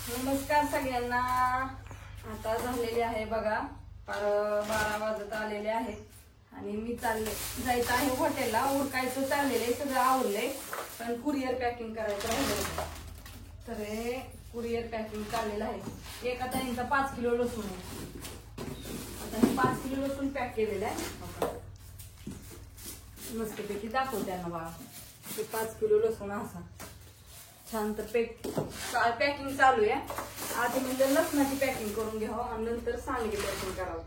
नमस्कार सगळ्यांना. आता झालेले आहे बघा 12 वाजत आलेले आहेत आणि मी जायचं आहे हॉटेलला. उरकायचं चाललेलं सगळं आवडलंय पण कुरिअर पॅकिंग करायचं राहिलं. तर हे कुरिअर पॅकिंग चाललेलं आहे. एका ताईंचा 5 किलो लसूण आहे. आता हे 5 किलो लसूण पॅक केलेलं आहे. मस्तपैकी दाखवते त्यांना बघा. ते 5 किलो लसूण असा छान तर पॅकिंग चालू आहे. आधी म्हणजे लसणाची पॅकिंग करून घ्यावं आणि नंतर सांडगे पॅकिंग करावं.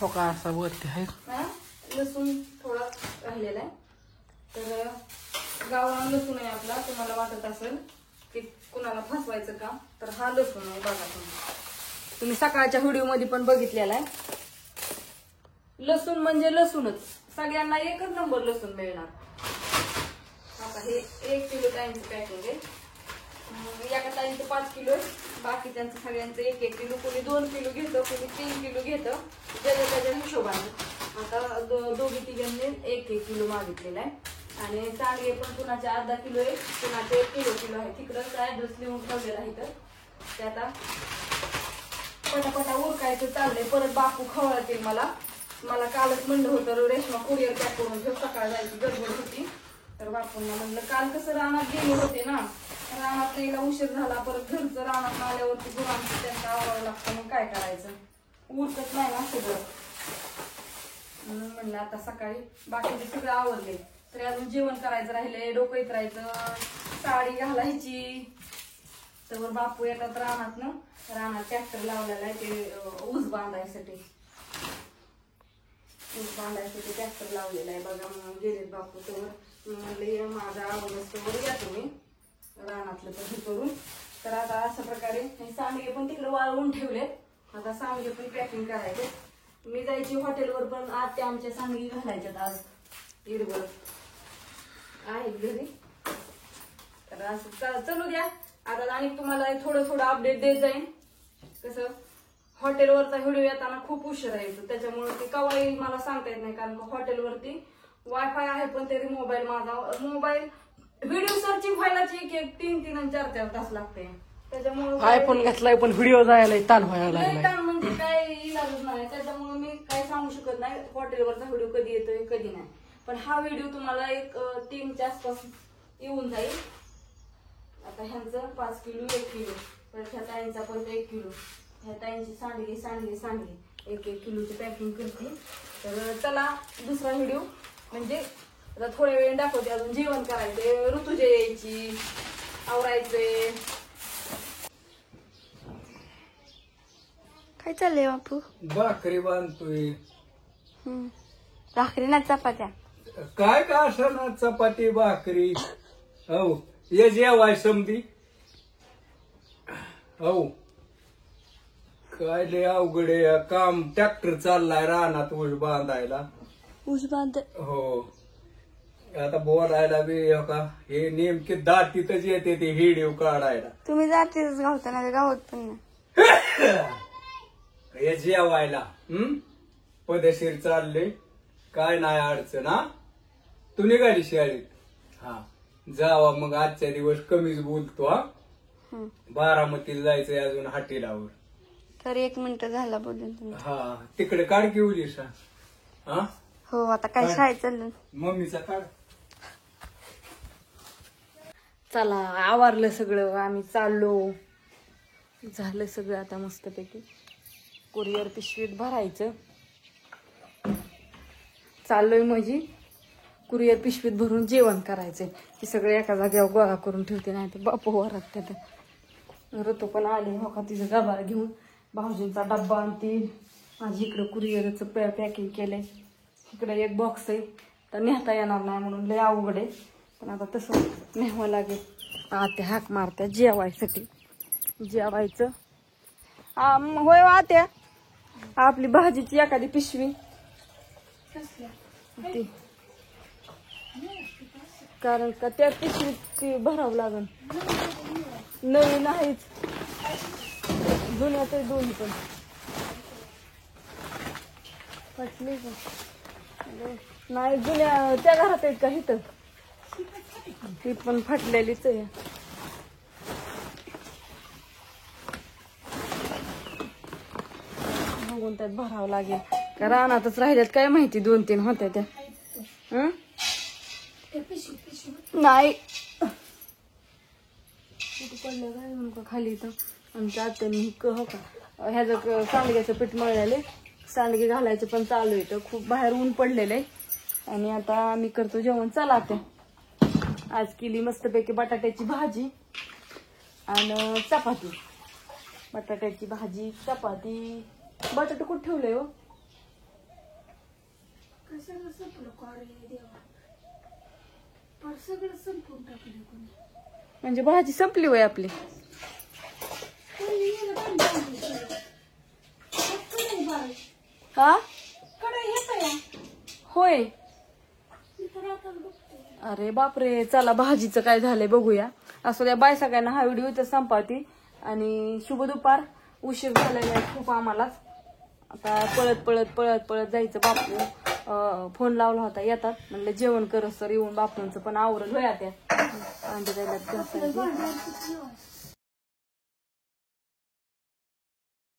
हो का असा वरती आहे. लसूण थोडा राहिलेला आहे. तर गावरान लसूण आहे आपला. तुम्हाला वाटत असेल की कुणाला फसवायचं का, तर हा लसूण आहे बघा. तुम्ही सकाळच्या व्हिडिओ मध्ये पण बघितलेला आहे. लसूण म्हणजे लसूणच. सगळ्यांना एकच नंबर लसूण मिळणार. आता हे 1 किलो टाइमचं पॅकिंग आहे. एका टाइमचं 5 किलो, बाकी त्यांचं सगळ्यांचं 1-1 किलो. कोणी 2 किलो घेतं, कोणी 3 किलो घेतं, ज्याच्या त्याच्या हिशोबाने. आता दोघी तिघांनी 1-1 किलो मागितलेला आहे. आणि चांगले पण कुणाचे अर्धा किलो आहे, कुणाचे 1 किलो आहे. तिकडं ऍड्रेस लिहून ठेवलेला आहे. तर ते आता पटापटा उरकायचं चाललंय. परत बापू खवळतील मला कालच म्हणलं होतं रेशमा कुरिअर पॅक करून ठेव, सकाळ जायची गडबड होती. तर बापूंना म्हणलं काल कसं रानात गेले होते ना, रानात यायला उशीर झाला. परत घरचं रानात आल्यावरती गुरांचं त्यांचं आवडावं लागतं. मग काय करायचं, उरकत नाही ना सगळं. म्हणून म्हणलं आता सकाळी बाकीचे सगळं आवडले. तरी अजून जेवण करायचं राहिले, डोकं इतरायचं, साडी घालायची. तर बापू येतात रानात ट्रॅक्टर लावलेला आहे ते ऊस बांधायसाठी ट्रॅक्टर लावलेला आहे बघा. म्हणून गेले बापू. तर म्हणले माझा आवडस्तवर या तुम्ही रानातलं तर हे करून. तर आता अशा प्रकारे सांडगे पण तिकडे वाळवून ठेवलेत. आता सांडगे पण पॅकिंग करायचे. मी जायची हॉटेलवर, पण आज ते आमच्या सांडगे घालायच्यात. आज इडभर आहेत घरी. तर असं चलू द्या. आता आणि तुम्हाला थोडं अपडेट देत जाईन. कसं हॉटेलवरचा व्हिडिओ येताना खूप उशीर यायचं, त्याच्यामुळे ते केव्हा येईल मला सांगता येत नाही. कारण हॉटेलवरती वायफाय आहे, पण तरी मोबाईल व्हिडिओ सर्चिंग व्हायला 3 आणि 4 तास लागते. त्याच्यामुळे आयफोन घेतलाय पण व्हिडिओ जायला ताण व्हायला लागलाय. म्हणजे काय इलाजच नाही. त्याच्यामुळे मी काय सांगू शकत नाही हॉटेलवरचा व्हिडिओ कधी येतोय कधी नाही. पण हा व्हिडिओ तुम्हाला 3च्या आसपास येऊन जाईल. आता ह्यांचं 5 किलो 1 किलो, परत ह्या ताईंचा परत 1 किलो, ह्या ताईंची सांडगे 1-1 किलोची पॅकिंग करते. तर चला दुसरा व्हिडिओ म्हणजे आता थोड्या वेळ दाखवते. अजून जेवण करायचंय, ऋतुजा यायची, आवरायचंय. काय चाललंय बापू? भाकरी बांधतोय. भाकरी ना चपात्या? काय का असं ना, चपाती भाकरी. हो ये जेवाय समधी. हो काय लय अवघड आहे काम. ट्रॅक्टर चाललाय रानात ऊस बांधायला. ऊस बांध? हो आता बोलायला बी का हे नेमके दाटीतच येते ते व्हिडिओ काढायला. तुम्ही जातीच गावता ना, गावात पण ना. हे जेवायला पदशीर चालले. काय नाही अडचण. हा तू निघाली शाळेत? हा जावा मग. आजच्या दिवस कमीच बोलतो. हा बारामतीला जायचंय अजून हाटेलावर. तर 1 मिनिट झाला बोलून तुम्ही. हा तिकडे काढ की उलीसा. हा हो आता काय शाळेत चाललं. मम्मीचा काढ. चला आवरलं सगळं, आम्ही चाललो. झालं सगळं आता मस्तपैकी. कुरिअर पिशवीत भरायचं चाललोय. म्हणजे कुरिअर पिशवीत भरून जेवण करायचंय. की सगळे एका जागेवर गोळा करून ठेवते, नाही तर बापू वरात त्यात. ऋतू पण आली हो का तिचं गबाळ घेऊन. भाऊजींचा डब्बा आणतील. माझी इकडं कुरिअरचं पॅकिंग केलंय. इकडे एक बॉक्स आहे, तर नेता येणार नाही म्हणून लय अवघड आहे. पण आता तसं न्यावं लागेल. आत्या हाक मारत्या जेवायसाठी. जेवायचं. होय आत्या, आपली भाजीची एखादी पिशवी ती, कारण का त्या पिशवीत ती भरावं लागेल. नवीन आहेच, जुन्याच आहे दोन्ही पण. पटली का नाही? जुन्या त्या घरात आहेत का इथं? ती पण फाटलेलीच आहे. त्यात भरावं लागेल का रानातच राहिल्यात काय माहिती 2-3 होत्या त्या हं? नाही कुठं पडलं काय म्हणून का खाली इथं आमच्या आत्याने हो का ह्याचं सांडग्याचं पीठ मळलेले सांडगे घालायचं पण चालू आहे तर खूप बाहेर ऊन पडलेलं आहे आणि आता आम्ही करतो जेवण. चला ते आज केली मस्तपैकी बटाट्याची भाजी आणि चपाती. बटाट्याची भाजी चपाती. बटाटे कुठे ठेवले हो? म्हणजे भाजी संपली होय आपली. हा होय. अरे बापरे. चला भाजीचं काय झालंय बघूया. असं द्या बाय सगळ्यांना. हा व्हिडिओ इथं संपवते आणि शुभ दुपार. उशीर झालेला आहे खूप आम्हालाच. आता पळत जायचं. बापू फोन लावला होता येतात म्हणलं जेवण करस तर येऊन बापूंचं पण आवरल होया त्या अंडे जायला